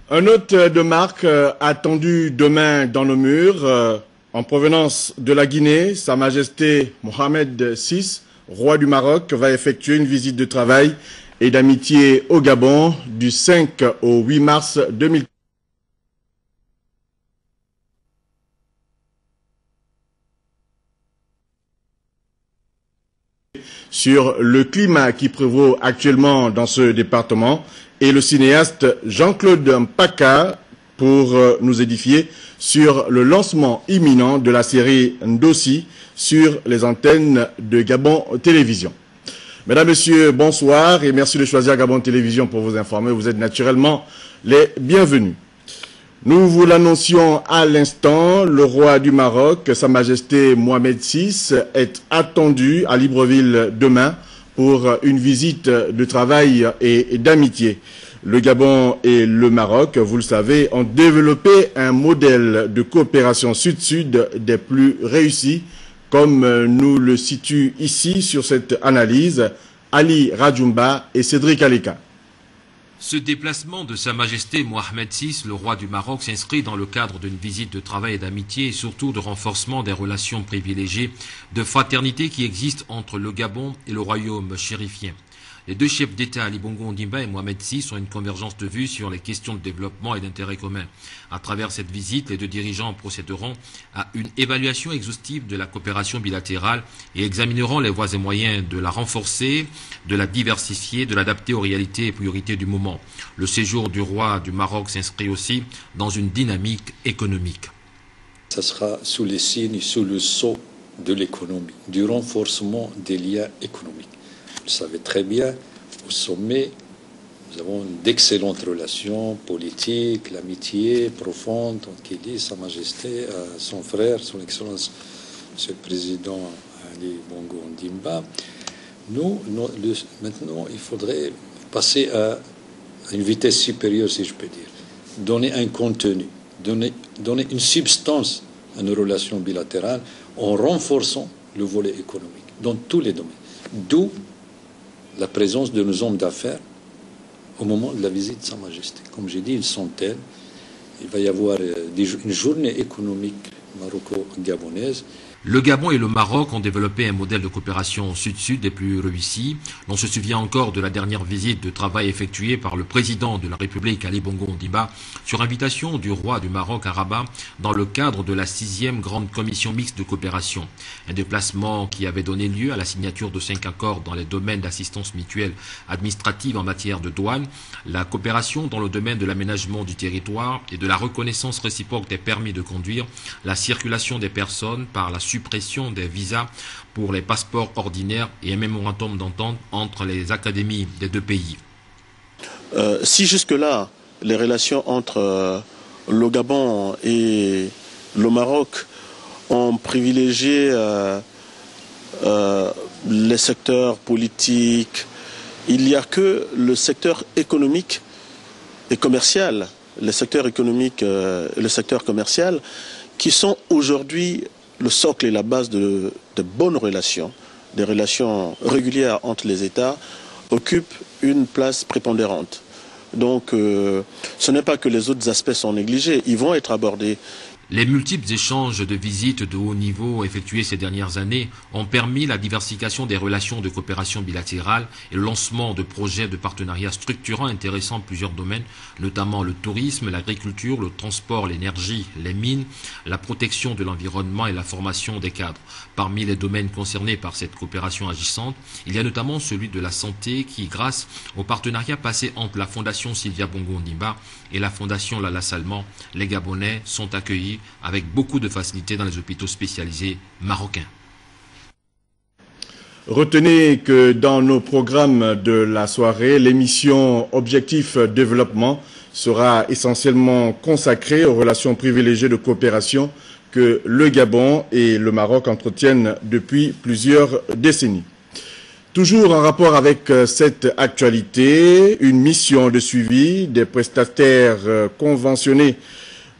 Un hôte de marque attendu demain dans nos murs, en provenance de la Guinée, Sa Majesté Mohamed VI, roi du Maroc, va effectuer une visite de travail et d'amitié au Gabon du 5 au 8 mars 2015. Sur le climat qui prévaut actuellement dans ce département et le cinéaste Jean-Claude Mpaka pour nous édifier sur le lancement imminent de la série Ndossi sur les antennes de Gabon Télévision. Mesdames, Messieurs, bonsoir et merci de choisir Gabon Télévision pour vous informer. Vous êtes naturellement les bienvenus. Nous vous l'annoncions à l'instant, le roi du Maroc, Sa Majesté Mohamed VI, est attendu à Libreville demain pour une visite de travail et d'amitié. Le Gabon et le Maroc, vous le savez, ont développé un modèle de coopération sud-sud des plus réussis, comme nous le situent ici sur cette analyse Ali Radjoumba et Cédric Aleka. Ce déplacement de Sa Majesté Mohamed VI, le roi du Maroc, s'inscrit dans le cadre d'une visite de travail et d'amitié et surtout de renforcement des relations privilégiées de fraternité qui existent entre le Gabon et le royaume chérifien. Les deux chefs d'État, Ali Bongo Ondimba et Mohamed VI, ont une convergence de vues sur les questions de développement et d'intérêt commun. À travers cette visite, les deux dirigeants procéderont à une évaluation exhaustive de la coopération bilatérale et examineront les voies et moyens de la renforcer, de la diversifier, de l'adapter aux réalités et priorités du moment. Le séjour du roi du Maroc s'inscrit aussi dans une dynamique économique. Ça sera sous les signes, sous le sceau de l'économie, du renforcement des liens économiques. Vous le savez très bien, au sommet, nous avons d'excellentes relations politiques, l'amitié profonde qui lie Sa Majesté à son frère, son Excellence, Monsieur le Président Ali Bongo Ondimba. Maintenant, il faudrait passer à une vitesse supérieure, si je peux dire. Donner un contenu, donner une substance à nos relations bilatérales en renforçant le volet économique dans tous les domaines. D'où la présence de nos hommes d'affaires au moment de la visite de Sa Majesté. Comme j'ai dit, une centaine. Il va y avoir une journée économique maroco-gabonaise. Le Gabon et le Maroc ont développé un modèle de coopération sud-sud des plus réussis. On se souvient encore de la dernière visite de travail effectuée par le président de la République, Ali Bongo Ondimba, sur invitation du roi du Maroc à Rabat, dans le cadre de la 6e grande commission mixte de coopération. Un déplacement qui avait donné lieu à la signature de 5 accords dans les domaines d'assistance mutuelle administrative en matière de douane, la coopération dans le domaine de l'aménagement du territoire et de la reconnaissance réciproque des permis de conduire, la circulation des personnes par la suppression des visas pour les passeports ordinaires et un mémorandum d'entente entre les académies des deux pays. Si jusque-là, les relations entre le Gabon et le Maroc ont privilégié les secteurs politiques, il n'y a que le secteur économique et commercial, le secteur économique et le secteur commercial qui sont aujourd'hui le socle et la base de bonnes relations, des relations régulières entre les États, occupent une place prépondérante. Donc ce n'est pas que les autres aspects sont négligés, ils vont être abordés. Les multiples échanges de visites de haut niveau effectués ces dernières années ont permis la diversification des relations de coopération bilatérale et le lancement de projets de partenariat structurants intéressant plusieurs domaines, notamment le tourisme, l'agriculture, le transport, l'énergie, les mines, la protection de l'environnement et la formation des cadres. Parmi les domaines concernés par cette coopération agissante, il y a notamment celui de la santé qui, grâce au partenariat passé entre la Fondation Sylvia Bongo Ondimba et la Fondation Lala Salman, les Gabonais sont accueillis avec beaucoup de facilité dans les hôpitaux spécialisés marocains. Retenez que dans nos programmes de la soirée, l'émission Objectif Développement sera essentiellement consacrée aux relations privilégiées de coopération que le Gabon et le Maroc entretiennent depuis plusieurs décennies. Toujours en rapport avec cette actualité, une mission de suivi des prestataires conventionnés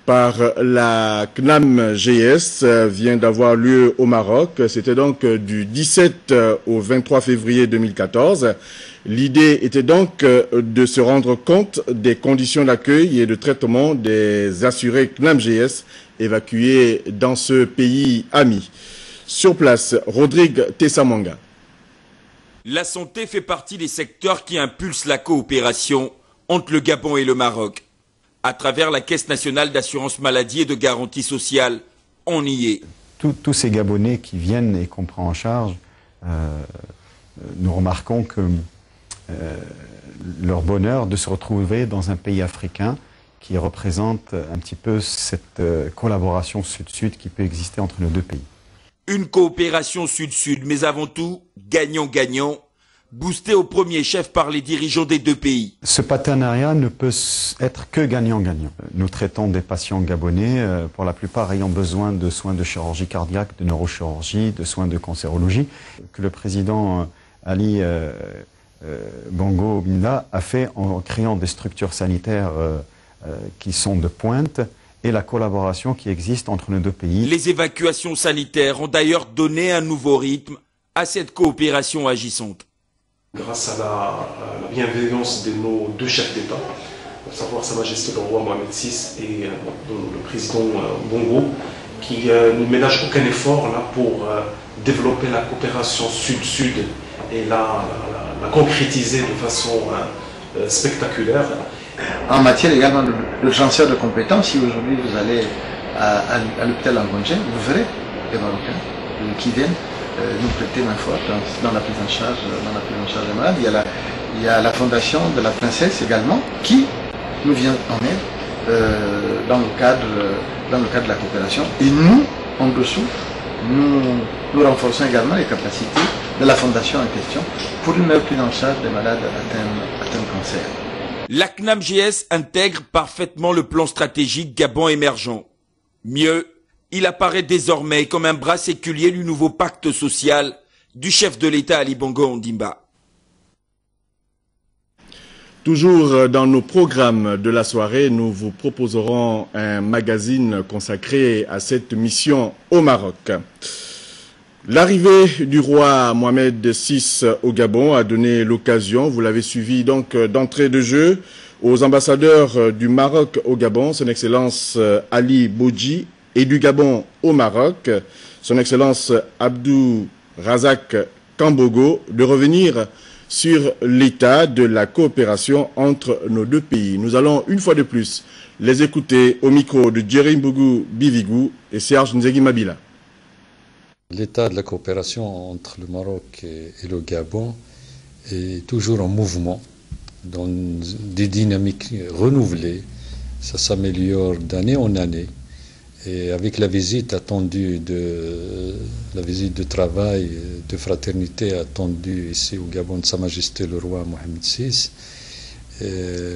par la CNAM-GS vient d'avoir lieu au Maroc. C'était donc du 17 au 23 février 2014. L'idée était donc de se rendre compte des conditions d'accueil et de traitement des assurés CNAM-GS évacués dans ce pays ami. Sur place, Rodrigue Tessamanga. La santé fait partie des secteurs qui impulsent la coopération entre le Gabon et le Maroc. À travers la Caisse nationale d'assurance maladie et de garantie sociale, on y est. Tous ces Gabonais qui viennent et qu'on prend en charge, nous remarquons que leur bonheur de se retrouver dans un pays africain qui représente un petit peu cette collaboration sud-sud qui peut exister entre nos deux pays. Une coopération sud-sud, mais avant tout, gagnant-gagnant, boosté au premier chef par les dirigeants des deux pays. Ce partenariat ne peut être que gagnant-gagnant. Nous traitons des patients gabonais, pour la plupart ayant besoin de soins de chirurgie cardiaque, de neurochirurgie, de soins de cancérologie, que le président Ali Bongo Ndimba a fait en créant des structures sanitaires qui sont de pointe, et la collaboration qui existe entre nos deux pays. Les évacuations sanitaires ont d'ailleurs donné un nouveau rythme à cette coopération agissante. Grâce à la bienveillance de nos deux chefs d'État, à savoir Sa Majesté le roi Mohamed VI et le président Bongo, qui ne ménagent aucun effort là, pour développer la coopération sud-sud et la concrétiser de façon spectaculaire. En matière également de transfert de compétences, si aujourd'hui vous allez à l'hôpital Angondjen, vous verrez des Marocains qui viennent nous prêter main forte dans la prise en charge des malades. Il y a la fondation de la princesse également qui nous vient en aide dans le cadre de la coopération. Et nous, en dessous, nous renforçons également les capacités de la fondation en question pour une meilleure prise en charge des malades atteints de cancer. La CNAM-GS intègre parfaitement le plan stratégique Gabon émergent. Mieux, il apparaît désormais comme un bras séculier du nouveau pacte social du chef de l'État Ali Bongo Ondimba. Toujours dans nos programmes de la soirée, nous vous proposerons un magazine consacré à cette mission au Maroc. L'arrivée du roi Mohamed VI au Gabon a donné l'occasion, vous l'avez suivi donc d'entrée de jeu, aux ambassadeurs du Maroc au Gabon, son Excellence Ali Bodji, et du Gabon au Maroc, son Excellence Abdou Razak Kambogo, de revenir sur l'état de la coopération entre nos deux pays. Nous allons une fois de plus les écouter au micro de Djeri Mbougou Bivigou et Serge Nzegui Mabila. L'état de la coopération entre le Maroc et le Gabon est toujours en mouvement, dans des dynamiques renouvelées. Ça s'améliore d'année en année. Et avec la visite attendue la visite de travail, de fraternité attendue ici au Gabon de Sa Majesté le roi Mohamed VI,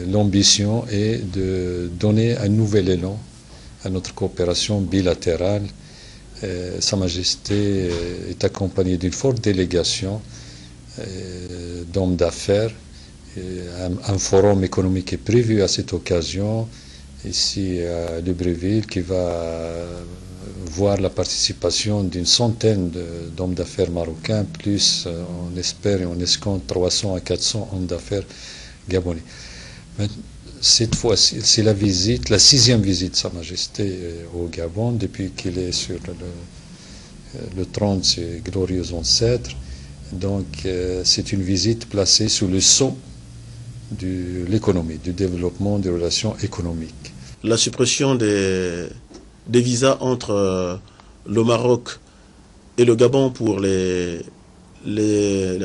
l'ambition est de donner un nouvel élan à notre coopération bilatérale. Sa Majesté est accompagnée d'une forte délégation d'hommes d'affaires. Un forum économique est prévu à cette occasion ici à Libreville qui va voir la participation d'une centaine d'hommes d'affaires marocains, plus on espère et on escompte 300 à 400 hommes d'affaires gabonais. Mais cette fois-ci, c'est la 6e visite de Sa Majesté au Gabon depuis qu'il est sur le trône de ses glorieux ancêtres. Donc c'est une visite placée sous le sceau de l'économie, du développement des relations économiques. La suppression des visas entre le Maroc et le Gabon pour les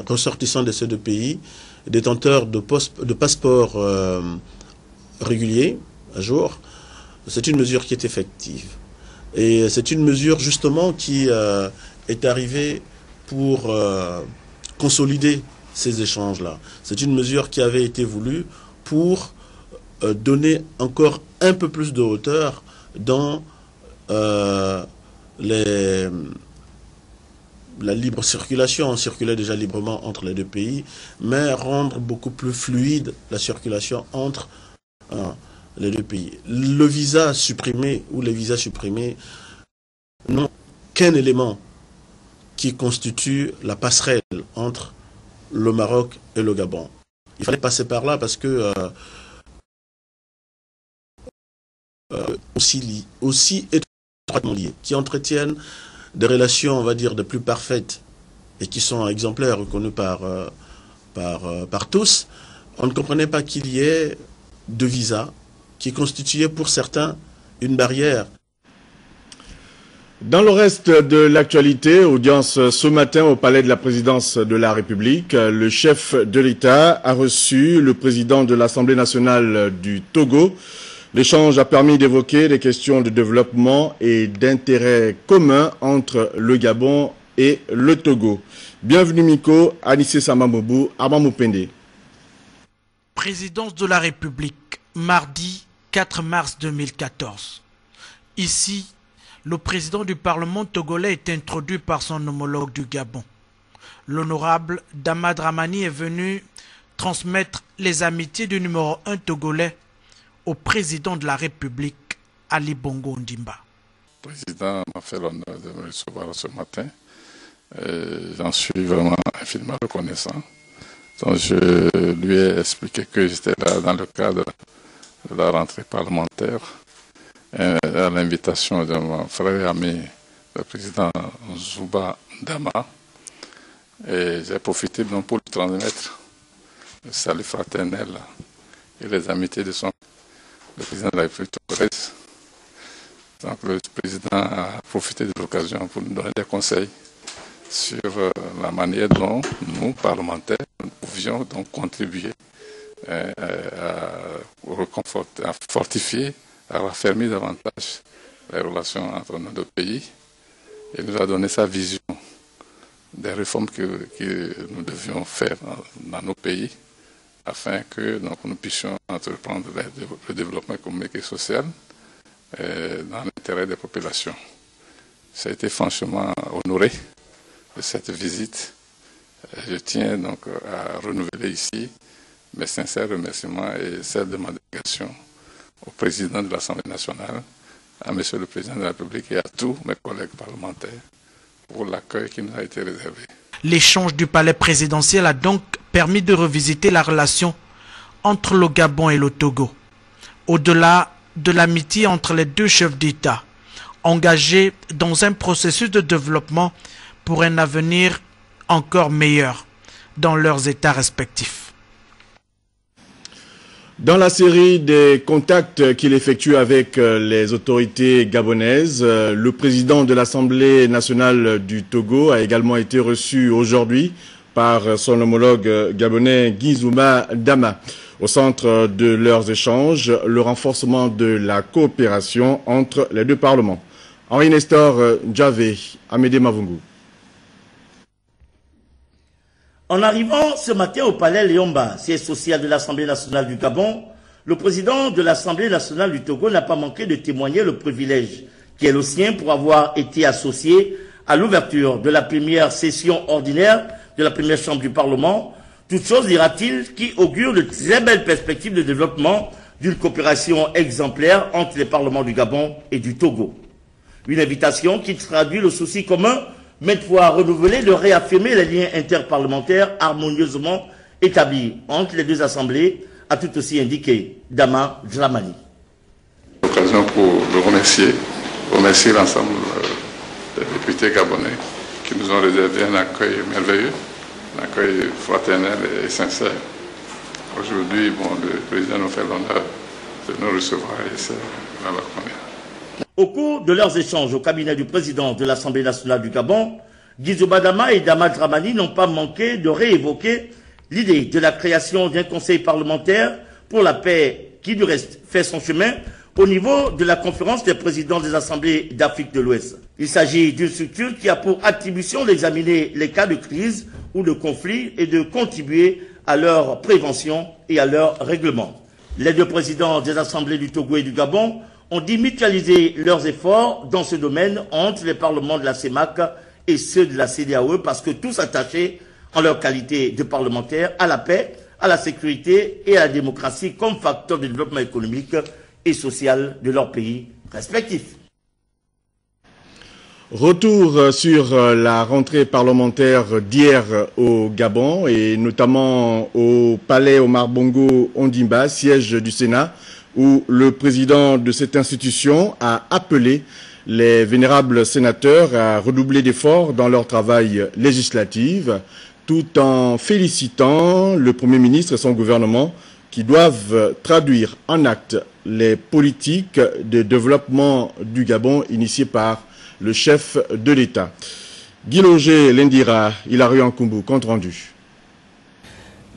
ressortissants de ces deux pays, détenteurs de passeports réguliers, à jour, c'est une mesure qui est effective. Et c'est une mesure justement qui est arrivée pour consolider ces échanges-là. C'est une mesure qui avait été voulue pour donner encore un peu plus de hauteur dans la libre circulation. On circulait déjà librement entre les deux pays, mais rendre beaucoup plus fluide la circulation entre les deux pays. Le visa supprimé ou les visas supprimés n'ont qu'un élément qui constitue la passerelle entre le Maroc et le Gabon. Il fallait passer par là parce que aussi étroitement liés, qui entretiennent des relations, on va dire, de plus parfaites et qui sont exemplaires, reconnus par tous. On ne comprenait pas qu'il y ait de visas qui constituaient pour certains une barrière. Dans le reste de l'actualité, audience ce matin au palais de la présidence de la République, le chef de l'État a reçu le président de l'Assemblée nationale du Togo. L'échange a permis d'évoquer des questions de développement et d'intérêt commun entre le Gabon et le Togo. Bienvenue Miko, Anissé Samamoubou, Abamopende. Présidence de la République, mardi 4 mars 2014. Ici, le président du Parlement togolais est introduit par son homologue du Gabon. L'honorable Dama Dramani est venu transmettre les amitiés du numéro 1 togolais au président de la République, Ali Bongo Ondimba. Le président m'a fait l'honneur de me recevoir ce matin. J'en suis vraiment infiniment reconnaissant. Donc je lui ai expliqué que j'étais là dans le cadre de la rentrée parlementaire à l'invitation de mon frère et ami, le président Zouba Dama. Et j'ai profité donc pour lui transmettre le salut fraternel et les amitiés de le président de la République togolaise. Donc le président a profité de l'occasion pour nous donner des conseils sur la manière dont nous, parlementaires, nous pouvions donc contribuer à fortifier, à raffermir davantage les relations entre nos deux pays. Et nous a donné sa vision des réformes que nous devions faire dans nos pays afin que donc, nous puissions entreprendre le développement économique et social dans l'intérêt des populations. Ça a été franchement honoré de cette visite. Je tiens donc à renouveler ici mes sincères remerciements et celles de ma délégation au président de l'Assemblée nationale, à monsieur le président de la République et à tous mes collègues parlementaires pour l'accueil qui nous a été réservé. L'échange du palais présidentiel a donc permis de revisiter la relation entre le Gabon et le Togo. Au-delà de l'amitié entre les deux chefs d'État, engagés dans un processus de développement pour un avenir encore meilleur dans leurs États respectifs. Dans la série des contacts qu'il effectue avec les autorités gabonaises, le président de l'Assemblée nationale du Togo a également été reçu aujourd'hui par son homologue gabonais Guizouma Dama. Au centre de leurs échanges, le renforcement de la coopération entre les deux parlements. Henri Nestor Djavé, Amédée Mavungu. En arrivant ce matin au palais Léomba, siège social de l'Assemblée nationale du Gabon, le président de l'Assemblée nationale du Togo n'a pas manqué de témoigner le privilège qui est le sien pour avoir été associé à l'ouverture de la première session ordinaire de la première chambre du Parlement, toute chose, dira-t-il, qui augure de très belles perspectives de développement d'une coopération exemplaire entre les parlements du Gabon et du Togo. Une invitation qui traduit le souci commun maintes fois renouvelé de réaffirmer les liens interparlementaires harmonieusement établis entre les deux assemblées, a tout aussi indiqué Dama Dramani. L'occasion pour le remercier l'ensemble des députés gabonais qui nous ont réservé un accueil merveilleux, un accueil fraternel et sincère. Aujourd'hui, le président nous fait l'honneur de nous recevoir et c'est la première. Au cours de leurs échanges au cabinet du président de l'Assemblée nationale du Gabon, Guizouma Dama et Dama Dramani n'ont pas manqué de réévoquer l'idée de la création d'un conseil parlementaire pour la paix qui, du reste, fait son chemin au niveau de la conférence des présidents des assemblées d'Afrique de l'Ouest. Il s'agit d'une structure qui a pour attribution d'examiner les cas de crise ou de conflit et de contribuer à leur prévention et à leur règlement. Les deux présidents des assemblées du Togo et du Gabon ont dit mutualiser leurs efforts dans ce domaine entre les parlements de la CEMAC et ceux de la CEDEAO parce que tous attachés en leur qualité de parlementaires à la paix, à la sécurité et à la démocratie comme facteur de développement économique et sociales de leurs pays respectifs. Retour sur la rentrée parlementaire d'hier au Gabon et notamment au palais Omar Bongo Ondimba, siège du Sénat, où le président de cette institution a appelé les vénérables sénateurs à redoubler d'efforts dans leur travail législatif, tout en félicitant le Premier ministre et son gouvernement qui doivent traduire en actes les politiques de développement du Gabon initiées par le chef de l'État. Guy Loger, Lendira, Hilary Nkumbu, compte rendu.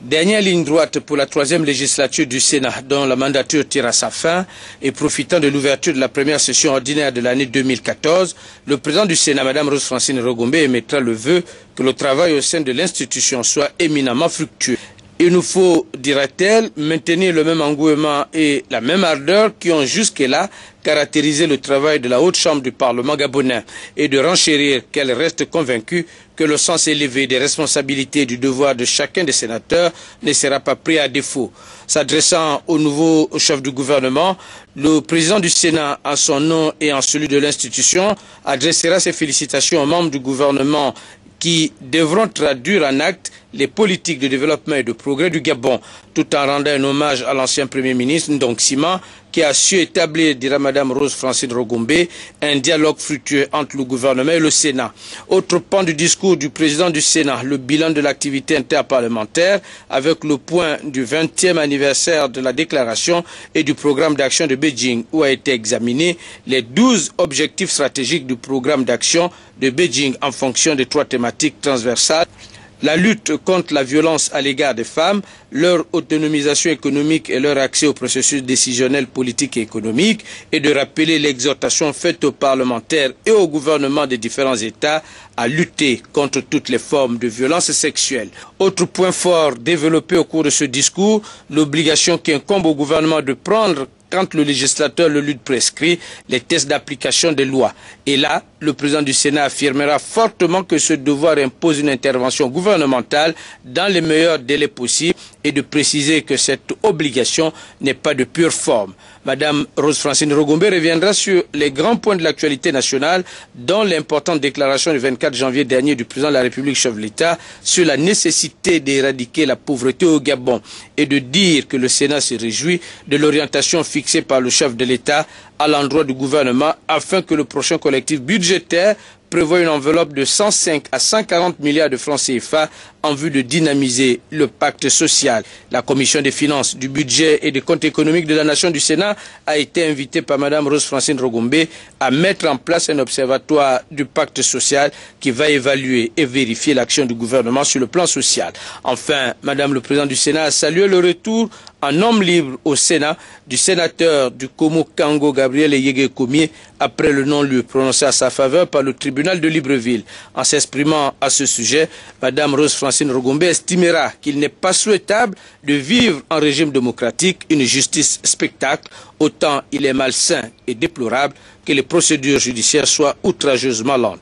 Dernière ligne droite pour la 3e législature du Sénat, dont la mandature tire à sa fin, et profitant de l'ouverture de la première session ordinaire de l'année 2014, le président du Sénat, Mme Rose Francine Rogombe, émettra le vœu que le travail au sein de l'institution soit éminemment fructueux. Il nous faut, dira-t-elle, maintenir le même engouement et la même ardeur qui ont jusque-là caractérisé le travail de la Haute Chambre du Parlement gabonais et de renchérir qu'elle reste convaincue que le sens élevé des responsabilités et du devoir de chacun des sénateurs ne sera pas pris à défaut. S'adressant au nouveau chef du gouvernement, le président du Sénat, en son nom et en celui de l'institution, adressera ses félicitations aux membres du gouvernement qui devront traduire en actes les politiques de développement et de progrès du Gabon, tout en rendant un hommage à l'ancien Premier ministre Ndong Sima, qui a su établir, dira Mme Rose Francine Rogombe, un dialogue fructueux entre le gouvernement et le Sénat. Autre pan du discours du président du Sénat, le bilan de l'activité interparlementaire, avec le point du 20e anniversaire de la déclaration et du programme d'action de Beijing, où a été examiné les 12 objectifs stratégiques du programme d'action de Beijing en fonction des 3 thématiques transversales: la lutte contre la violence à l'égard des femmes, leur autonomisation économique et leur accès au processus décisionnel politique et économique, et de rappeler l'exhortation faite aux parlementaires et au gouvernement des différents États à lutter contre toutes les formes de violence sexuelle. Autre point fort développé au cours de ce discours, l'obligation qui incombe au gouvernement de prendre, quand le législateur le lui prescrit, les tests d'application des lois. Et là, le président du Sénat affirmera fortement que ce devoir impose une intervention gouvernementale dans les meilleurs délais possibles et de préciser que cette obligation n'est pas de pure forme. Madame Rose Francine Rogombe reviendra sur les grands points de l'actualité nationale, dont l'importante déclaration du 24 janvier dernier du président de la République, chef de l'État, sur la nécessité d'éradiquer la pauvreté au Gabon et de dire que le Sénat se réjouit de l'orientation fixée par le chef de l'État à l'endroit du gouvernement afin que le prochain collectif budgétaire prévoit une enveloppe de 105 à 140 milliards de francs CFA en vue de dynamiser le pacte social. La commission des finances, du budget et des comptes économiques de la nation du Sénat a été invitée par Mme Rose Francine Rogombe à mettre en place un observatoire du pacte social qui va évaluer et vérifier l'action du gouvernement sur le plan social. Enfin, Mme le président du Sénat a salué le retour en homme libre au Sénat du sénateur du Komo Kango Gabriel Yege Komié après le non-lieu prononcé à sa faveur par le tribunal de Libreville. En s'exprimant à ce sujet, Mme Rose Francine Rogombe estimera qu'il n'est pas souhaitable de vivre en régime démocratique une justice spectacle, autant il est malsain et déplorable que les procédures judiciaires soient outrageusement lentes.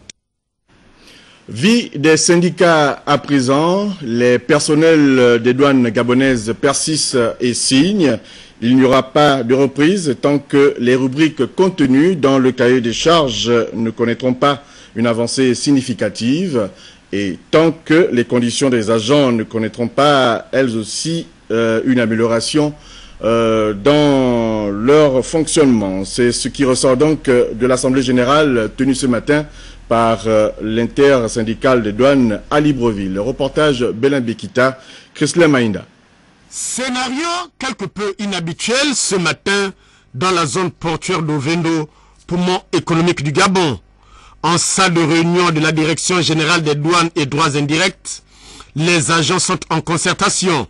Vie des syndicats à présent, les personnels des douanes gabonaises persistent et signent. Il n'y aura pas de reprise tant que les rubriques contenues dans le cahier des charges ne connaîtront pas une avancée significative et tant que les conditions des agents ne connaîtront pas, elles aussi, une amélioration dans leur fonctionnement. C'est ce qui ressort donc de l'Assemblée générale tenue ce matin par l'intersyndicale des douanes à Libreville. Le reportage Belin Bekita, Christelle Maïnda. Scénario quelque peu inhabituel ce matin dans la zone portuaire d'Ovendo, poumon économique du Gabon. En salle de réunion de la Direction générale des douanes et droits indirects, les agents sont en concertation.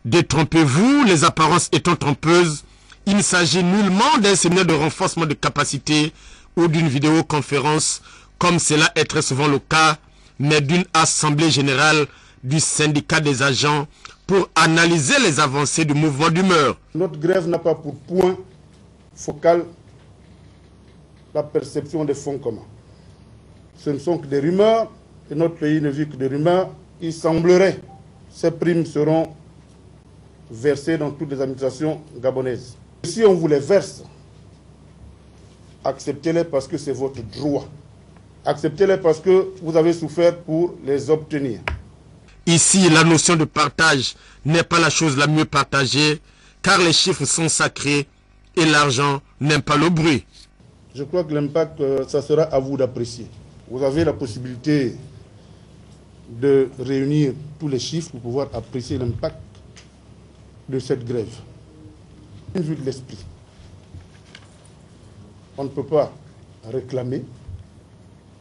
Détrompez-vous, les apparences étant trompeuses, il ne s'agit nullement d'un séminaire de renforcement de capacité ou d'une vidéoconférence, comme cela est très souvent le cas, mais d'une assemblée générale du syndicat des agents pour analyser les avancées du mouvement d'humeur. Notre grève n'a pas pour point focal la perception des fonds communs. Ce ne sont que des rumeurs, et notre pays ne vit que des rumeurs. Il semblerait que ces primes seront versées dans toutes les administrations gabonaises. Si on vous les verse, acceptez-les parce que c'est votre droit. Acceptez-les parce que vous avez souffert pour les obtenir. Ici, la notion de partage n'est pas la chose la mieux partagée, car les chiffres sont sacrés et l'argent n'aime pas le bruit. Je crois que l'impact, ça sera à vous d'apprécier. Vous avez la possibilité de réunir tous les chiffres pour pouvoir apprécier l'impact de cette grève. Une vue de l'esprit. On ne peut pas réclamer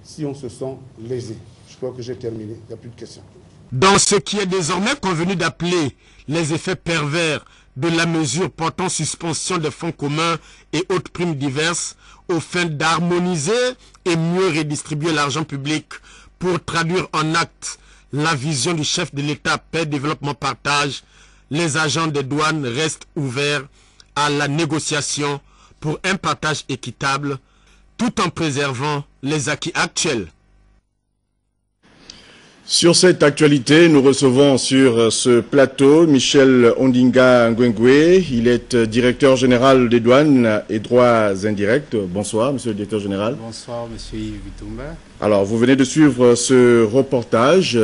si on se sent lésé. Je crois que j'ai terminé, il n'y a plus de questions. Dans ce qui est désormais convenu d'appeler les effets pervers de la mesure portant suspension des fonds communs et autres primes diverses aux fins d'harmoniser et mieux redistribuer l'argent public pour traduire en acte la vision du chef de l'État paix, développement, partage, les agents des douanes restent ouverts à la négociation pour un partage équitable tout en préservant les acquis actuels. Sur cette actualité, nous recevons sur ce plateau Michel Ondinga Nguengwe. Il est directeur général des douanes et droits indirects. Bonsoir, monsieur le directeur général. Bonsoir, monsieur Yves Bitumba. Alors, vous venez de suivre ce reportage.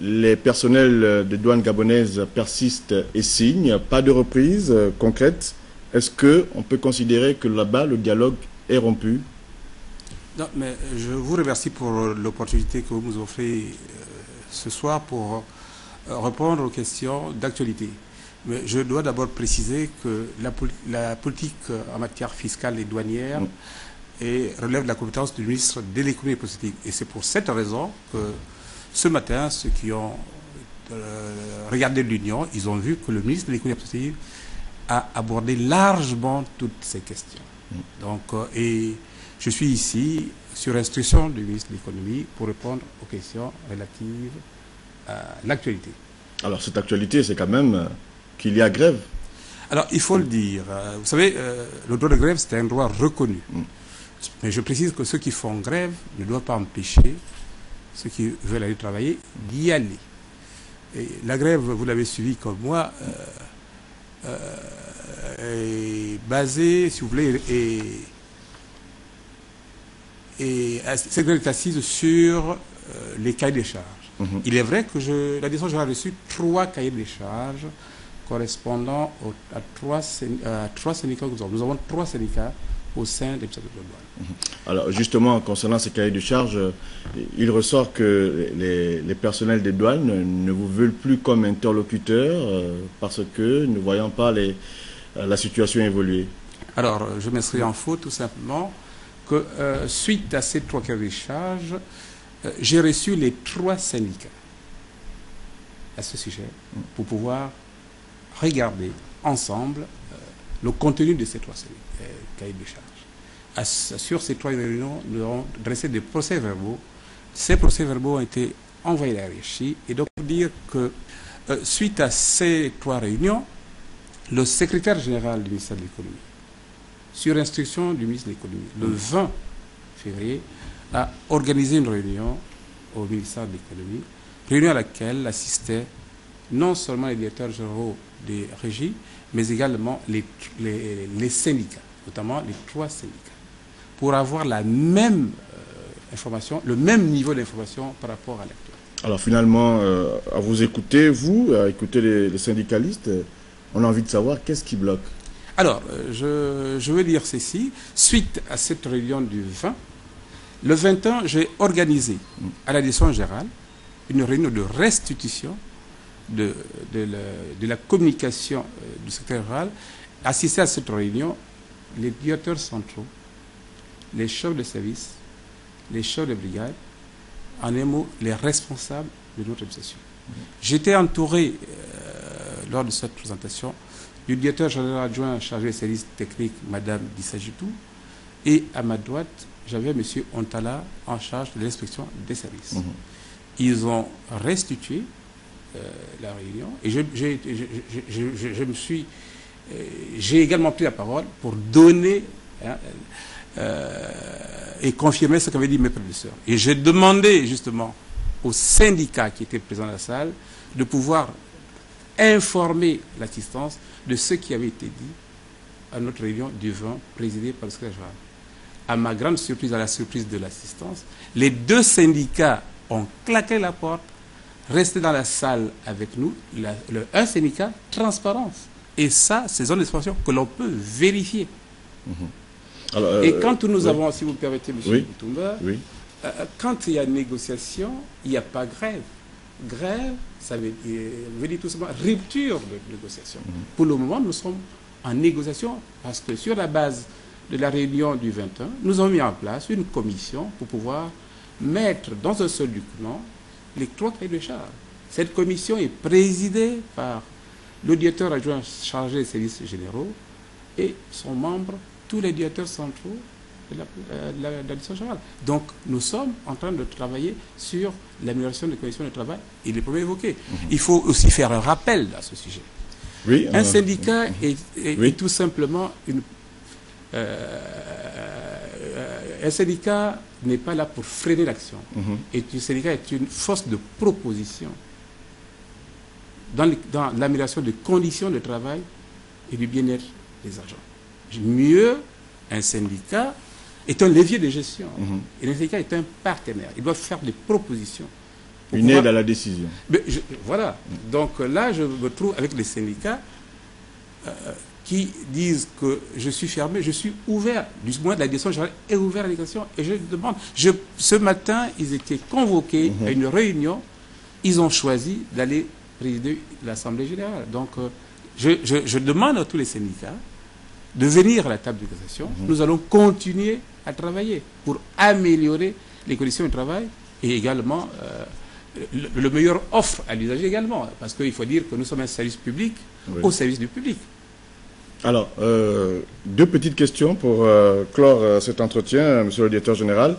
Les personnels des douanes gabonaises persistent et signent. Pas de reprise concrète. Est-ce qu'on peut considérer que là-bas, le dialogue est rompu? Non, mais je vous remercie pour l'opportunité que vous nous offrez ce soir pour répondre aux questions d'actualité. Mais je dois d'abord préciser que la politique en matière fiscale et douanière relève de la compétence du ministre de l'économie et politique. Et c'est pour cette raison que ce matin, ceux qui ont regardé l'Union, ils ont vu que le ministre de l'économie et politique a abordé largement toutes ces questions. Donc, et je suis ici sur instruction du ministre de l'économie pour répondre aux questions relatives à l'actualité. Alors cette actualité, c'est quand même qu'il y a grève. Alors il faut le dire. Vous savez, le droit de grève, c'est un droit reconnu. Mais je précise que ceux qui font grève ne doivent pas empêcher ceux qui veulent aller travailler d'y aller. Et la grève, vous l'avez suivi comme moi, est basée, si vous voulez, et cette grève est assise sur les cahiers des charges. Il est vrai que la direction générale a reçu 3 cahiers des charges correspondant à 3 syndicats. Nous avons 3 syndicats au sein des services de douane. Alors justement, concernant ces cahiers de charges, il ressort que les personnels des douanes ne vous veulent plus comme interlocuteur parce que ne voyant pas la situation évoluer. Alors, je m'inscris en faux tout simplement que suite à ces 3 cahiers de charges, j'ai reçu les 3 syndicats à ce sujet pour pouvoir regarder ensemble le contenu de ces 3 cahiers de charges. Sur ces 3 réunions, nous avons dressé des procès-verbaux. Ces procès-verbaux ont été envoyés à la hiérarchie. Et donc, pour dire que suite à ces 3 réunions, le secrétaire général du ministère de l'économie, sur instruction du ministre de l'économie, le 20 février, a organisé une réunion au ministère de l'économie, réunion à laquelle assistaient non seulement les directeurs généraux des régies, mais également les syndicats, notamment les 3 syndicats, pour avoir la même information, le même niveau d'information par rapport à l'actualité. Alors finalement, à vous écouter, à écouter les syndicalistes, on a envie de savoir qu'est-ce qui bloque. Alors, je veux dire ceci. Suite à cette réunion du 20, le 21, j'ai organisé à la direction générale une réunion de restitution de la communication du secteur rural. Assisté à cette réunion, les directeurs centraux, les chefs de service, les chefs de brigade, en un mot, les responsables de notre administration. J'étais entouré, lors de cette présentation, du directeur général adjoint chargé des services techniques, Mme Dissajitou, et à ma droite, j'avais M. Ontala en charge de l'inspection des services. Ils ont restitué la réunion et j'ai également pris la parole pour donner et confirmer ce qu'avaient dit mes prédécesseurs. Et j'ai demandé justement aux syndicats qui étaient présents dans la salle de pouvoir informer l'assistance de ce qui avait été dit à notre réunion du 20 présidée par le secrétaire général. À ma grande surprise, à la surprise de l'assistance, les deux syndicats ont claqué la porte, resté dans la salle avec nous, un syndicat, transparence. Et ça, c'est une expression que l'on peut vérifier. Alors, et quand nous avons, si vous permettez, M. Boutoumba, quand il y a négociation, il n'y a pas grève. Grève, ça veut dire tout simplement rupture de négociation. Pour le moment, nous sommes en négociation parce que sur la base de la réunion du 21, nous avons mis en place une commission pour pouvoir mettre dans un seul document les 3 cahiers de charges. Cette commission est présidée par le directeur adjoint chargé des services généraux et son membre, tous les directeurs centraux de la direction générale. Donc, nous sommes en train de travailler sur l'amélioration des conditions de travail. Il est premier évoqué. Il faut aussi faire un rappel à ce sujet. Oui, un syndicat est tout simplement une... un syndicat n'est pas là pour freiner l'action. Et un syndicat est une force de proposition dans l'amélioration des conditions de travail et du bien-être des agents. Mieux, un syndicat est un levier de gestion. Et un syndicat est un partenaire. Il doit faire des propositions. Une aide à la décision. Voilà. Donc là, je me trouve avec les syndicats qui disent que je suis fermé, je suis ouvert, du moins la direction générale est ouverte à la négociation. Et je demande, ce matin, ils étaient convoqués à une réunion, ils ont choisi d'aller présider l'Assemblée générale. Donc, je demande à tous les syndicats de venir à la table de négociation. Nous allons continuer à travailler pour améliorer les conditions de travail et également le meilleur offre à l'usager également. Parce qu'il faut dire que nous sommes un service public au service du public. Alors, 2 petites questions pour clore cet entretien, monsieur le directeur général.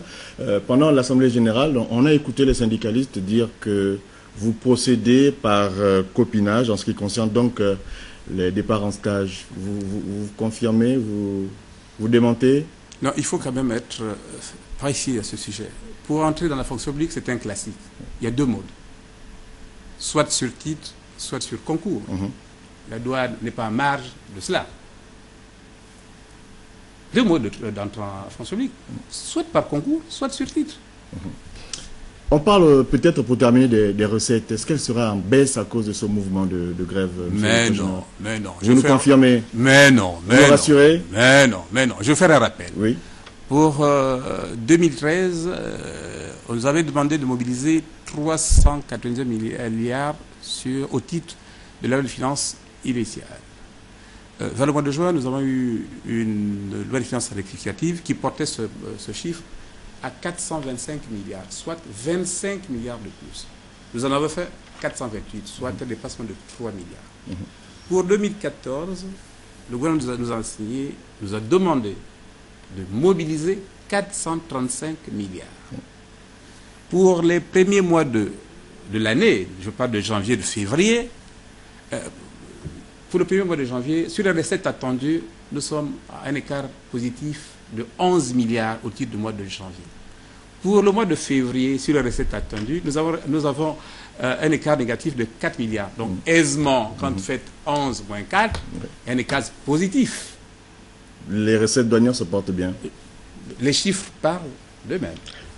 Pendant l'Assemblée générale, on a écouté les syndicalistes dire que vous procédez par copinage en ce qui concerne donc les départs en stage. Vous confirmez, vous démentez? Non, il faut quand même être précis à ce sujet. Pour entrer dans la fonction publique, c'est un classique. Il y a 2 modes. Soit sur titre, soit sur concours. La douane n'est pas en marge de cela. 2 modes d'entrée en fonction publique. Soit par concours, soit sur titre. On parle peut-être pour terminer des recettes. Est-ce qu'elle sera en baisse à cause de ce mouvement de grève? Mais non, mais non. Vous nous confirmez? Mais non, mais vous rassurez? Mais non, mais non. Je vais faire un rappel. Oui. Pour 2013, on nous avait demandé de mobiliser 392 milliards au titre de la loi de finances initiale. Vers le mois de juin, nous avons eu une loi de finances rectificative qui portait ce chiffre à 425 milliards, soit 25 milliards de plus. Nous en avons fait 428, soit un dépassement de 3 milliards. Pour 2014, le gouvernement nous a demandé de mobiliser 435 milliards. Pour les premiers mois de l'année, je parle de janvier, de février, pour le premier mois de janvier, sur les recettes attendues, nous sommes à un écart positif de 11 milliards au titre du mois de janvier. Pour le mois de février, sur les recettes attendues, nous avons un écart négatif de 4 milliards. Donc, aisément, quand vous faites 11 moins 4, il y a un écart positif. Les recettes douanières se portent bien. Les chiffres parlent d'eux-mêmes.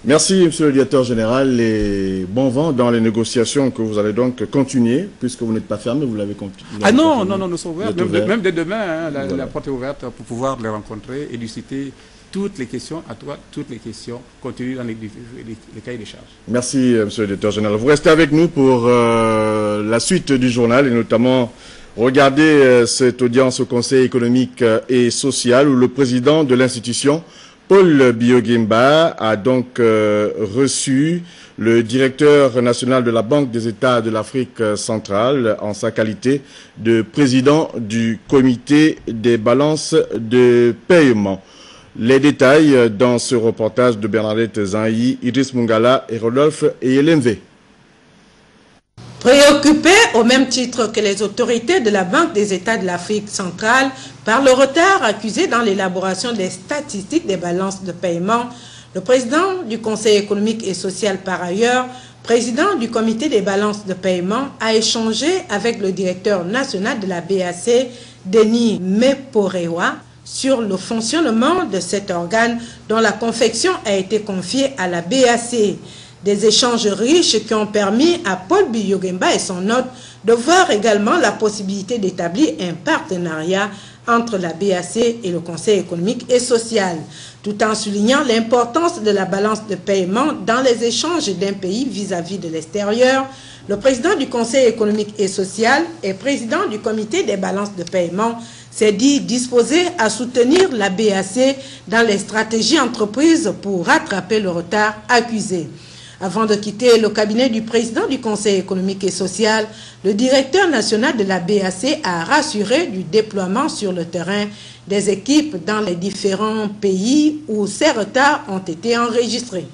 Merci, monsieur le directeur général, et bon vent dans les négociations que vous allez donc continuer, puisque vous n'êtes pas fermé, vous l'avez continué. Ah non, non, non, nous sommes ouverts. Même dès demain, hein, la porte est ouverte pour pouvoir les rencontrer et lui citer toutes les questions, à toi, toutes les questions contenues dans les cahiers des charges. Merci, monsieur le directeur général. Vous restez avec nous pour la suite du journal, et notamment regarder cette audience au Conseil économique et social, où le président de l'institution, Paul Biogimba, a donc reçu le directeur national de la Banque des États de l'Afrique centrale en sa qualité de président du comité des balances de paiement. Les détails dans ce reportage de Bernadette Zanyi, Idriss Mungala et Rodolphe Eyelemve. Préoccupés au même titre que les autorités de la Banque des États de l'Afrique centrale par le retard accusé dans l'élaboration des statistiques des balances de paiement, le président du Conseil économique et social par ailleurs, président du comité des balances de paiement, a échangé avec le directeur national de la BAC, Denis Meporewa, sur le fonctionnement de cet organe dont la confection a été confiée à la BAC. Des échanges riches qui ont permis à Paul Biyogemba et son hôte de voir également la possibilité d'établir un partenariat entre la BAC et le Conseil économique et social, tout en soulignant l'importance de la balance de paiement dans les échanges d'un pays vis-à-vis de l'extérieur. Le président du Conseil économique et social et président du comité des balances de paiement s'est dit disposé à soutenir la BAC dans les stratégies entreprises pour rattraper le retard accusé. Avant de quitter le cabinet du président du Conseil économique et social, le directeur national de la BAC a rassuré du déploiement sur le terrain des équipes dans les différents pays où ces retards ont été enregistrés.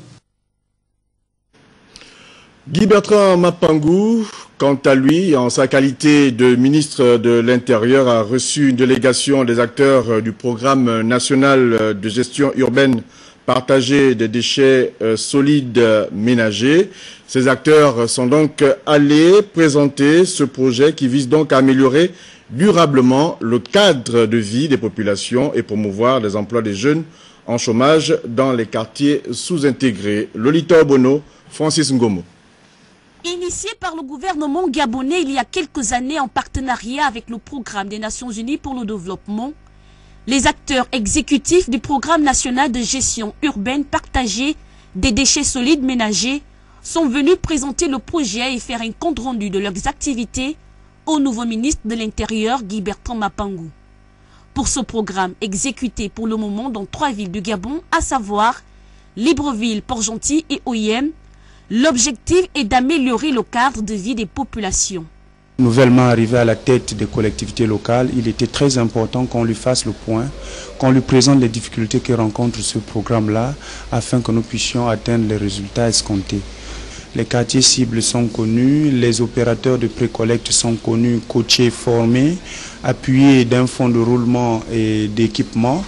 Guy Bertrand Mapangou, quant à lui, en sa qualité de ministre de l'Intérieur, a reçu une délégation des acteurs du programme national de gestion urbaine partagée des déchets solides ménagers. Ces acteurs sont donc allés présenter ce projet qui vise donc à améliorer durablement le cadre de vie des populations et promouvoir les emplois des jeunes en chômage dans les quartiers sous-intégrés. Lolita Obono, Francis Ngomo. Initié par le gouvernement gabonais il y a quelques années en partenariat avec le Programme des Nations Unies pour le développement, les acteurs exécutifs du Programme national de gestion urbaine partagée des déchets solides ménagers sont venus présenter le projet et faire un compte rendu de leurs activités au nouveau ministre de l'Intérieur Guy Bertrand Mapangou. Pour ce programme exécuté pour le moment dans 3 villes du Gabon, à savoir Libreville, Port-Gentil et Oyem, l'objectif est d'améliorer le cadre de vie des populations. Nouvellement arrivé à la tête des collectivités locales, il était très important qu'on lui fasse le point, qu'on lui présente les difficultés que rencontre ce programme-là, afin que nous puissions atteindre les résultats escomptés. Les quartiers cibles sont connus, les opérateurs de précollecte sont connus, coachés, formés, appuyés d'un fonds de roulement et d'équipement.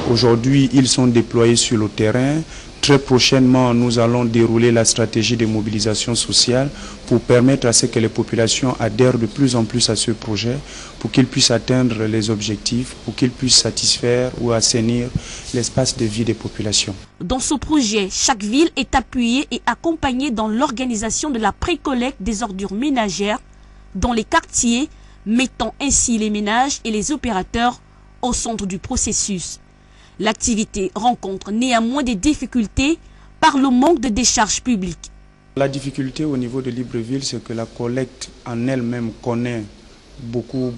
Aujourd'hui, ils sont déployés sur le terrain. Très prochainement, nous allons dérouler la stratégie de mobilisation sociale pour permettre à ce que les populations adhèrent de plus en plus à ce projet, pour qu'ils puissent atteindre les objectifs, pour qu'ils puissent satisfaire ou assainir l'espace de vie des populations. Dans ce projet, chaque ville est appuyée et accompagnée dans l'organisation de la précollecte des ordures ménagères dans les quartiers, mettant ainsi les ménages et les opérateurs au centre du processus. L'activité rencontre néanmoins des difficultés par le manque de décharges publiques. La difficulté au niveau de Libreville, c'est que la collecte en elle-même connaît beaucoup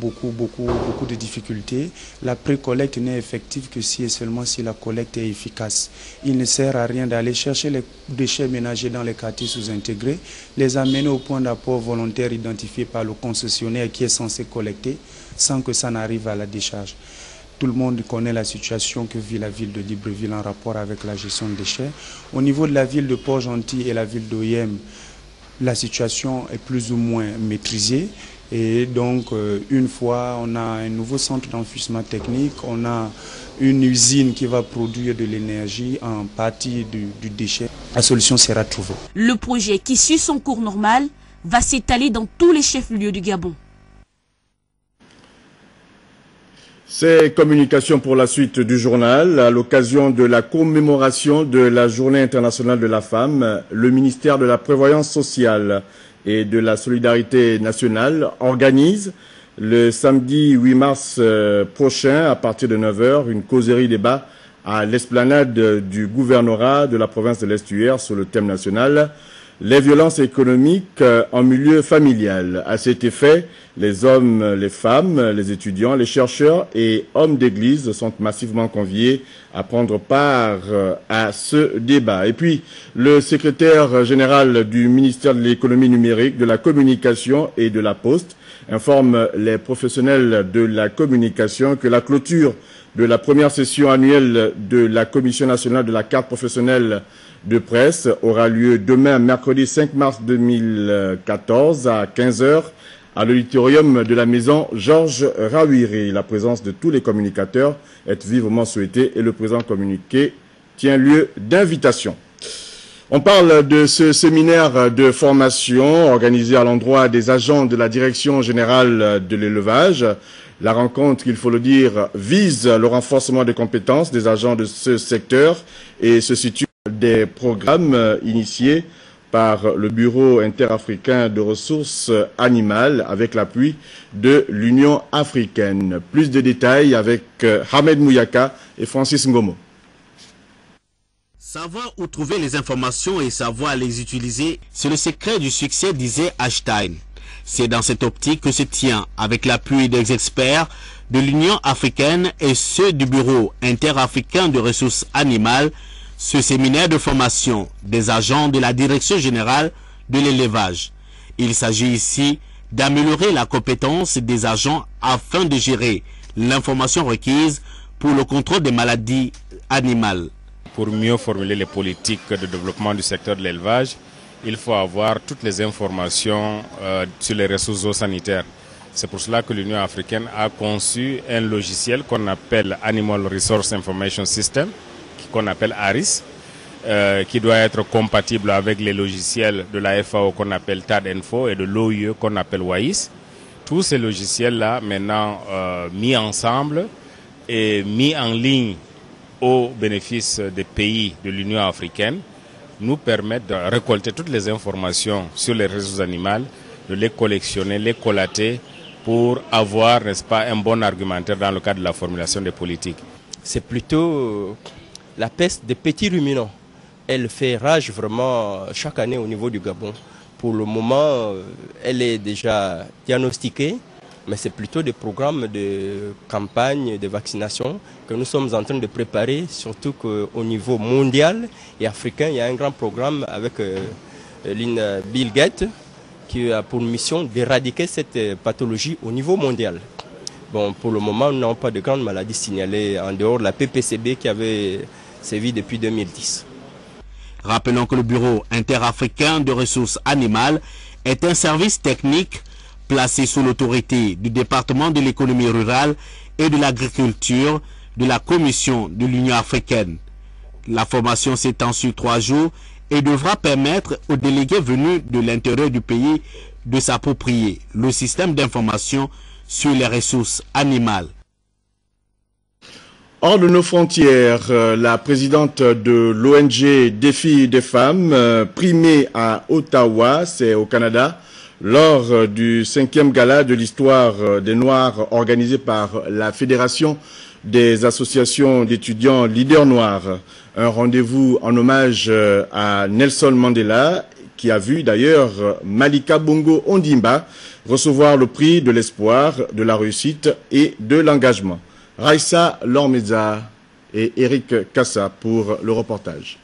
de difficultés. La pré-collecte n'est effective que si et seulement si la collecte est efficace. Il ne sert à rien d'aller chercher les déchets ménagers dans les quartiers sous-intégrés, les amener au point d'apport volontaire identifié par le concessionnaire qui est censé collecter, sans que ça n'arrive à la décharge. Tout le monde connaît la situation que vit la ville de Libreville en rapport avec la gestion des déchets. Au niveau de la ville de Port-Gentil et la ville d'Oyem, la situation est plus ou moins maîtrisée. Et donc, une fois, on a un nouveau centre d'enfouissement technique, on a une usine qui va produire de l'énergie en partie du déchet. La solution sera trouvée. Le projet qui suit son cours normal va s'étaler dans tous les chefs-lieux du Gabon. Ces communications pour la suite du journal. À l'occasion de la commémoration de la Journée internationale de la femme, le ministère de la Prévoyance sociale et de la Solidarité nationale organise le samedi 8 mars prochain, à partir de 9h, une causerie débat à l'esplanade du gouvernorat de la province de l'Estuaire sur le thème national « Les violences économiques en milieu familial ». À cet effet, les hommes, les femmes, les étudiants, les chercheurs et hommes d'église sont massivement conviés à prendre part à ce débat. Et puis, le secrétaire général du ministère de l'économie numérique, de la communication et de la poste informe les professionnels de la communication que la clôture de la première session annuelle de la Commission nationale de la carte professionnelle de presse aura lieu demain, mercredi 5 mars 2014 à 15h à l'auditorium de la maison Georges Rawiri. La présence de tous les communicateurs est vivement souhaitée et le présent communiqué tient lieu d'invitation. On parle de ce séminaire de formation organisé à l'endroit des agents de la Direction générale de l'élevage. La rencontre, il faut le dire, vise le renforcement des compétences des agents de ce secteur et se situe des programmes initiés par le Bureau interafricain de ressources animales avec l'appui de l'Union africaine. Plus de détails avec Hamed Mouyaka et Francis Ngomo. Savoir où trouver les informations et savoir les utiliser, c'est le secret du succès, disait Einstein. C'est dans cette optique que se tient, avec l'appui des experts de l'Union africaine et ceux du Bureau interafricain de ressources animales, ce séminaire de formation des agents de la Direction générale de l'élevage. Il s'agit ici d'améliorer la compétence des agents afin de gérer l'information requise pour le contrôle des maladies animales. Pour mieux formuler les politiques de développement du secteur de l'élevage, il faut avoir toutes les informations sur les ressources sanitaires. C'est pour cela que l'Union africaine a conçu un logiciel qu'on appelle Animal Resource Information System, qu'on appelle ARIS, qui doit être compatible avec les logiciels de la FAO qu'on appelle TAD-Info et de l'OIE qu'on appelle WAIS. Tous ces logiciels-là, maintenant mis ensemble et mis en ligne au bénéfice des pays de l'Union africaine, nous permettent de récolter toutes les informations sur les ressources animales, de les collectionner, les collater pour avoir, n'est-ce pas, un bon argumentaire dans le cadre de la formulation des politiques. C'est plutôt la peste des petits ruminants. Elle fait rage vraiment chaque année au niveau du Gabon. Pour le moment, elle est déjà diagnostiquée, mais c'est plutôt des programmes de campagne de vaccination que nous sommes en train de préparer, surtout qu'au niveau mondial et africain, il y a un grand programme avec Bill Gates qui a pour mission d'éradiquer cette pathologie au niveau mondial. Bon, pour le moment, nous n'avons pas de grandes maladies signalées en dehors de la PPCB qui avait sévi depuis 2010. Rappelons que le Bureau interafricain de ressources animales est un service technique placé sous l'autorité du département de l'économie rurale et de l'agriculture de la Commission de l'Union africaine. La formation s'étend sur 3 jours et devra permettre aux délégués venus de l'intérieur du pays de s'approprier le système d'information sur les ressources animales. Hors de nos frontières, la présidente de l'ONG Défi des femmes, primée à Ottawa, c'est au Canada, lors du 5e gala de l'histoire des Noirs organisé par la Fédération des associations d'étudiants leaders noirs. Un rendez-vous en hommage à Nelson Mandela, qui a vu d'ailleurs Malika Bongo Ondimba recevoir le prix de l'espoir, de la réussite et de l'engagement. Raissa Lormeza et Eric Kassa pour le reportage.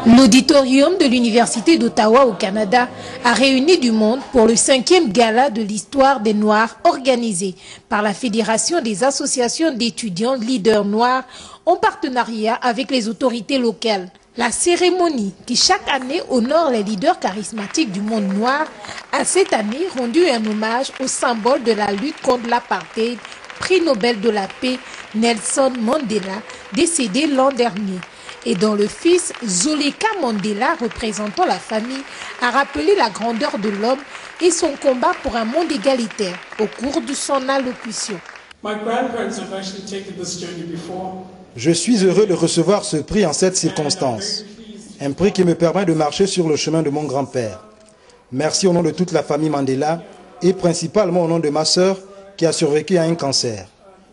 L'auditorium de l'Université d'Ottawa au Canada a réuni du monde pour le 5e gala de l'histoire des Noirs organisé par la Fédération des associations d'étudiants leaders noirs en partenariat avec les autorités locales. La cérémonie, qui chaque année honore les leaders charismatiques du monde noir, a cette année rendu un hommage au symbole de la lutte contre l'apartheid, prix Nobel de la paix Nelson Mandela, décédé l'an dernier. Et dont le fils Zoleka Mandela, représentant la famille, a rappelé la grandeur de l'homme et son combat pour un monde égalitaire au cours de son allocution. Je suis heureux de recevoir ce prix en cette circonstance, un prix qui me permet de marcher sur le chemin de mon grand-père. Merci au nom de toute la famille Mandela et principalement au nom de ma sœur qui a survécu à un cancer.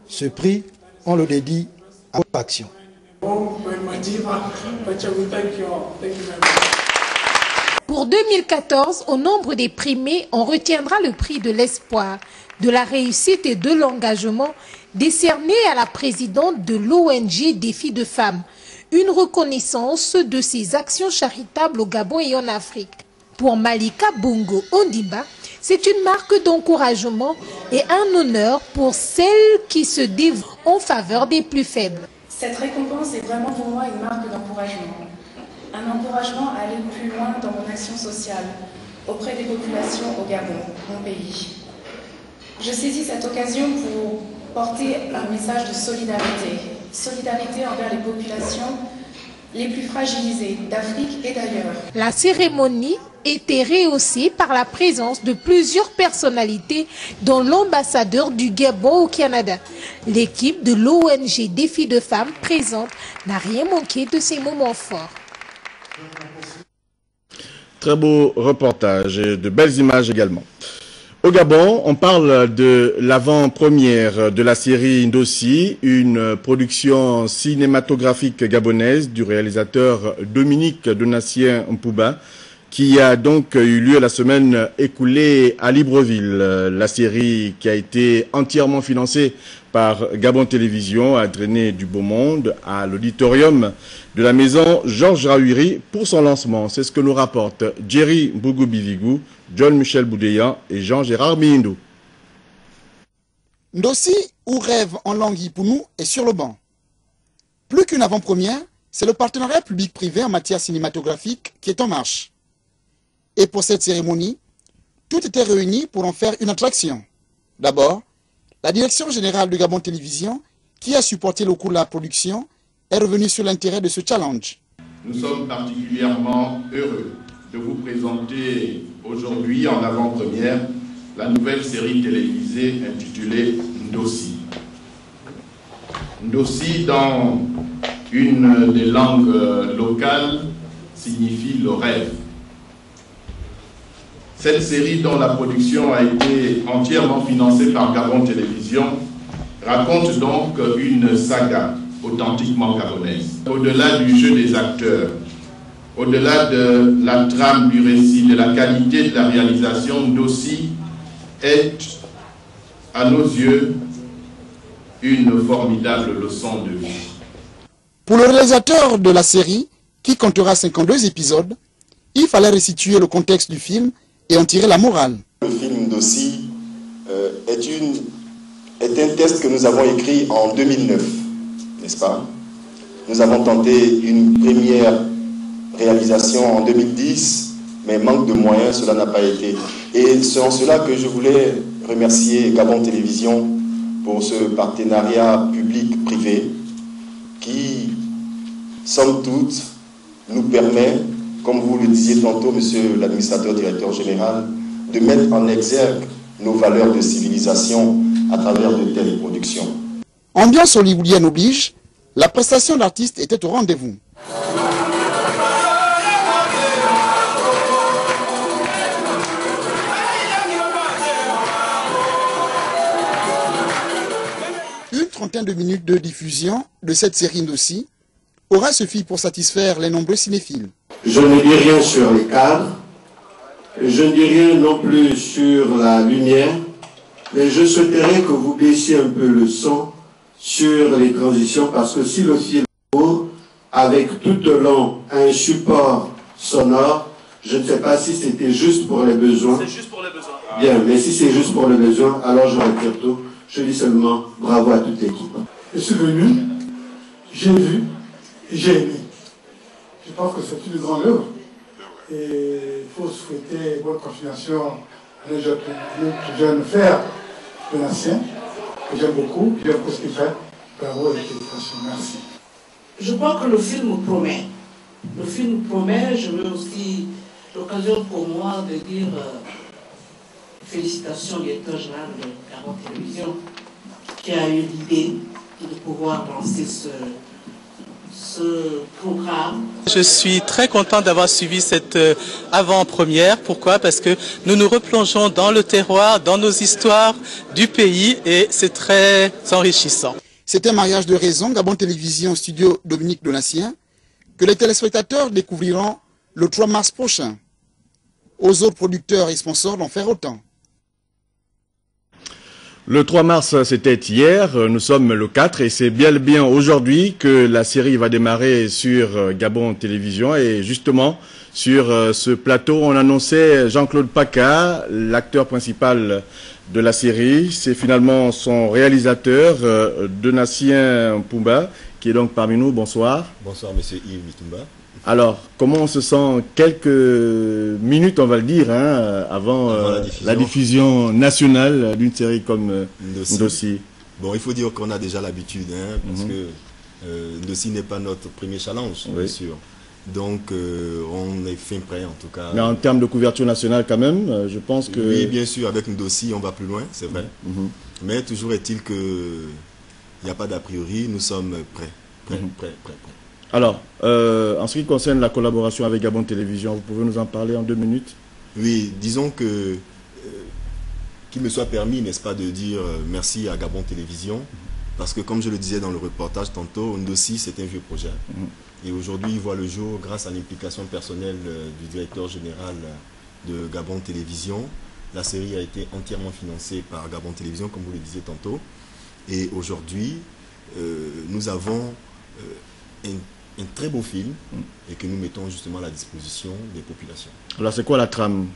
Ce prix, on le dédie à votre action. Pour 2014, au nombre des primés, on retiendra le prix de l'espoir, de la réussite et de l'engagement décerné à la présidente de l'ONG Défi de femmes, une reconnaissance de ses actions charitables au Gabon et en Afrique. Pour Malika Bongo Ondimba, c'est une marque d'encouragement et un honneur pour celles qui se dévouent en faveur des plus faibles. Cette récompense est vraiment pour moi une marque d'encouragement. Un encouragement à aller plus loin dans mon action sociale auprès des populations au Gabon, mon pays. Je saisis cette occasion pour porter un message de solidarité. Solidarité envers les populations les plus fragilisées d'Afrique et d'ailleurs. La cérémonie été rehaussée par la présence de plusieurs personnalités, dont l'ambassadeur du Gabon au Canada. L'équipe de l'ONG Défi de Femmes présente n'a rien manqué de ces moments forts. Très beau reportage et de belles images également. Au Gabon, on parle de l'avant-première de la série Ndossi, une production cinématographique gabonaise du réalisateur Dominique Donatien Mpouba, qui a donc eu lieu la semaine écoulée à Libreville. La série, qui a été entièrement financée par Gabon Télévision, a drainé du beau monde à l'auditorium de la maison Georges Rahuiri pour son lancement. C'est ce que nous rapportent Jerry Bougou-Bivigou, John Michel Boudéan et Jean-Gérard Miindou. Ndossi, ou Rêve en langue Ipounou, est sur le banc. Plus qu'une avant-première, c'est le partenariat public-privé en matière cinématographique qui est en marche. Et pour cette cérémonie, tout était réuni pour en faire une attraction. D'abord, la direction générale de Gabon Télévision, qui a supporté le coût de la production, est revenue sur l'intérêt de ce challenge. Nous sommes particulièrement heureux de vous présenter aujourd'hui en avant-première la nouvelle série télévisée intitulée Ndossi. Ndossi, dans une des langues locales, signifie le rêve. Cette série, dont la production a été entièrement financée par Gabon Télévision, raconte donc une saga authentiquement gabonaise. Au-delà du jeu des acteurs, au-delà de la trame du récit, de la qualité de la réalisation, Ndossi est, à nos yeux, une formidable leçon de vie. Pour le réalisateur de la série, qui comptera 52 épisodes, il fallait restituer le contexte du film et en tirer la morale. Le film Ndossi est un texte que nous avons écrit en 2009, n'est-ce pas? Nous avons tenté une première réalisation en 2010, mais manque de moyens, cela n'a pas été. Et c'est en cela que je voulais remercier Gabon Télévision pour ce partenariat public-privé qui, somme toute, nous permet, comme vous le disiez tantôt, monsieur l'administrateur directeur général, de mettre en exergue nos valeurs de civilisation à travers de telles productions. Ambiance hollywoodienne oblige, la prestation d'artistes était au rendez-vous. Une trentaine de minutes de diffusion de cette série Ndossi aura suffi pour satisfaire les nombreux cinéphiles. Je ne dis rien sur les cadres, je ne dis rien non plus sur la lumière, mais je souhaiterais que vous baissiez un peu le son sur les transitions, parce que si le film est court, avec tout au long un support sonore, je ne sais pas si c'était juste pour les besoins. C'est juste pour les besoins. Bien, mais si c'est juste pour les besoins, alors je retire tout. Je dis seulement bravo à toute l'équipe. Je suis venu, j'ai vu, j'ai aimé. Je pense que c'est une grande œuvre. Et il faut souhaiter bonne continuation à notre jeune frère Donatien, que j'aime beaucoup ce qu'il fait. Bravo et félicitations. Merci. Je crois que le film promet. Le film promet. Je veux aussi l'occasion pour moi de dire félicitations au directeur général de Gabon Télévision qui a eu l'idée de pouvoir lancer ce programme. Je suis très content d'avoir suivi cette avant-première. Pourquoi? Parce que nous nous replongeons dans le terroir, dans nos histoires du pays et c'est très enrichissant. C'est un mariage de raison, Gabon Télévision Studio Dominique Donatien, que les téléspectateurs découvriront le 3 mars prochain. Aux autres producteurs et sponsors d'en faire autant. Le 3 mars, c'était hier, nous sommes le 4 et c'est bien aujourd'hui que la série va démarrer sur Gabon Télévision et justement sur ce plateau, on annonçait Jean-Claude Paca, l'acteur principal de la série. C'est finalement son réalisateur, Donatien Mpouba, qui est donc parmi nous. Bonsoir. Bonsoir, monsieur Yves Mitumba. Alors, comment on se sent quelques minutes, on va le dire, avant la diffusion nationale d'une série comme Ndossi? Bon, il faut dire qu'on a déjà l'habitude, parce que Ndossi n'est pas notre premier challenge, bien sûr. Donc, on est fin prêt en tout cas. Mais en termes de couverture nationale quand même, je pense que... Oui, bien sûr, avec Ndosi, on va plus loin, c'est vrai. Mais toujours est-il qu'il n'y a pas d'a priori, nous sommes prêts. Prêts. Alors, en ce qui concerne la collaboration avec Gabon Télévision, vous pouvez nous en parler en 2 minutes? Oui, disons que qu'il me soit permis, n'est-ce pas, de dire merci à Gabon Télévision, parce que comme je le disais dans le reportage tantôt, Ndosi, c'est un vieux projet. Et aujourd'hui, il voit le jour grâce à l'implication personnelle du directeur général de Gabon Télévision. La série a été entièrement financée par Gabon Télévision, comme vous le disiez tantôt. Et aujourd'hui, nous avons un très beau film et que nous mettons justement à la disposition des populations. Alors, c'est quoi la trame?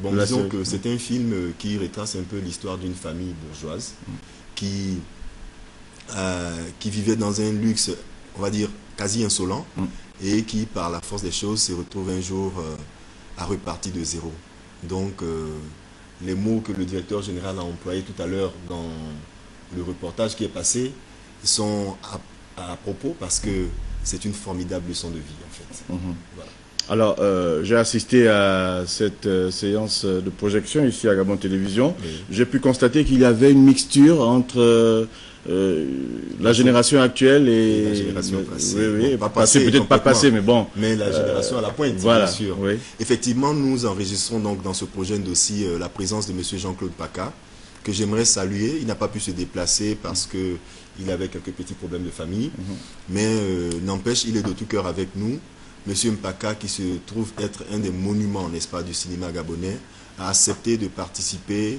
Bon, disons que c'est un film qui retrace un peu l'histoire d'une famille bourgeoise qui vivait dans un luxe, on va dire, quasi insolent et qui, par la force des choses, se retrouve un jour à repartir de zéro. Donc, les mots que le directeur général a employés tout à l'heure dans le reportage qui est passé sont à propos parce que c'est une formidable leçon de vie, en fait. Voilà. Alors, j'ai assisté à cette séance de projection ici à Gabon Télévision. J'ai pu constater qu'il y avait une mixture entre la génération actuelle et la génération passée. Oui, bon, pas passée, peut-être pas passée, mais bon. Mais la génération à la pointe, voilà, bien sûr. Oui. Effectivement, nous enregistrons donc dans ce projet aussi la présence de M. Jean-Claude Paka, que j'aimerais saluer. Il n'a pas pu se déplacer parce qu'il avait quelques petits problèmes de famille. Mais n'empêche, il est de tout cœur avec nous. Monsieur Mpaka, qui se trouve être un des monuments, n'est-ce pas, du cinéma gabonais, a accepté de participer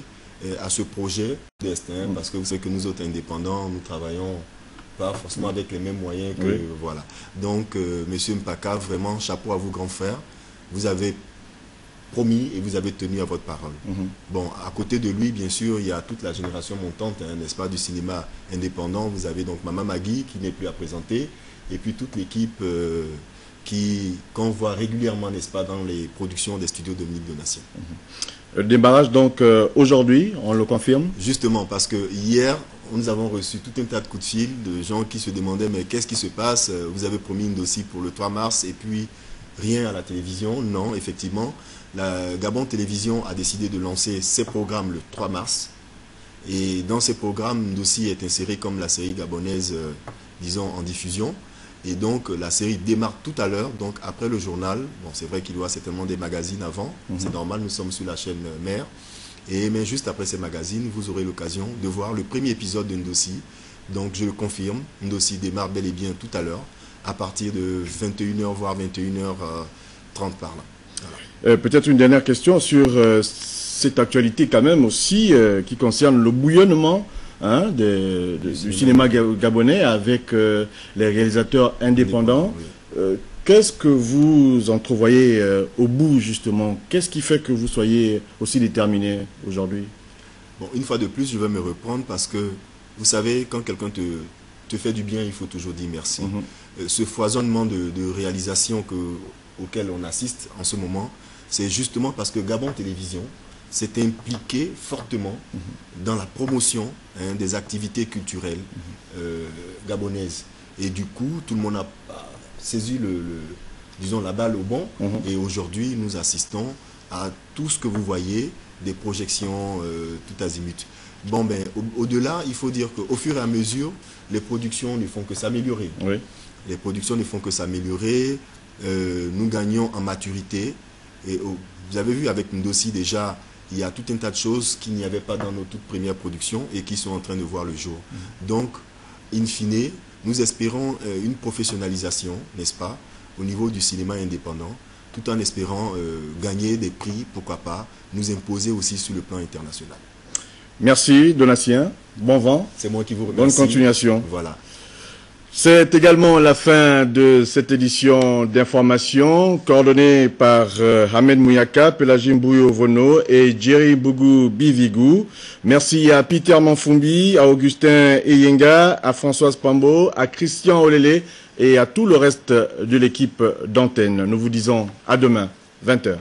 à ce projet destin, parce que vous savez que nous autres indépendants, nous travaillons pas forcément avec les mêmes moyens que... Voilà. Donc, Monsieur Mpaka, vraiment, chapeau à vous, grand frère. Vous avez promis et vous avez tenu à votre parole. Bon, à côté de lui, bien sûr, il y a toute la génération montante, n'est-ce pas, du cinéma indépendant. Vous avez donc Maman Magui, qui n'est plus à présenter, et puis toute l'équipe... qu'on voit régulièrement, n'est-ce pas, dans les productions des studios Dominique Donatien. Le démarrage, donc, aujourd'hui, on le confirme? Justement, parce que hier, nous avons reçu tout un tas de coups de fil de gens qui se demandaient, mais qu'est-ce qui se passe? Vous avez promis une dossier pour le 3 mars, et puis rien à la télévision. Non, effectivement, la Gabon Télévision a décidé de lancer ses programmes le 3 mars. Et dans ces programmes, Ndossi est inséré comme la série gabonaise, disons, en diffusion. Et donc, la série démarre tout à l'heure, donc après le journal. Bon, c'est vrai qu'il y aura certainement des magazines avant, c'est normal, nous sommes sur la chaîne mère. Mais juste après ces magazines, vous aurez l'occasion de voir le premier épisode de Ndossi. Donc, je le confirme, Ndossi démarre bel et bien tout à l'heure, à partir de 21h, voire 21h30 par là. Voilà. Peut-être une dernière question sur cette actualité quand même aussi, qui concerne le bouillonnement du cinéma gabonais avec les réalisateurs indépendants. Qu'est-ce que vous entrevoyez au bout, justement? Qu'est-ce qui fait que vous soyez aussi déterminé aujourd'hui? Bon, une fois de plus, je vais me reprendre parce que, vous savez, quand quelqu'un te fait du bien, il faut toujours dire merci. Ce foisonnement de réalisations auquel on assiste en ce moment, c'est justement parce que Gabon Télévision s'est impliqué fortement dans la promotion des activités culturelles gabonaises. Et du coup, tout le monde a saisi disons, la balle au bon. Et aujourd'hui, nous assistons à tout ce que vous voyez, des projections tout azimut. Bon, ben, au-delà, il faut dire qu'au fur et à mesure, les productions ne font que s'améliorer. Les productions ne font que s'améliorer. Nous gagnons en maturité. Et vous avez vu avec Ndossi déjà, il y a tout un tas de choses qu'il n'y avait pas dans nos toutes premières productions et qui sont en train de voir le jour. Donc, in fine, nous espérons une professionnalisation, n'est-ce pas, au niveau du cinéma indépendant, tout en espérant gagner des prix, pourquoi pas, nous imposer aussi sur le plan international. Merci Donatien, bon vent. C'est moi qui vous remercie. Bonne continuation. Voilà. C'est également la fin de cette édition d'information coordonnée par Hamed Mouyaka, Pelagim Bouyo-Vono et Jerry Bougou Bivigou. Merci à Peter Manfumbi, à Augustin Eyenga, à Françoise Pambo, à Christian Olele et à tout le reste de l'équipe d'antenne. Nous vous disons à demain, 20h.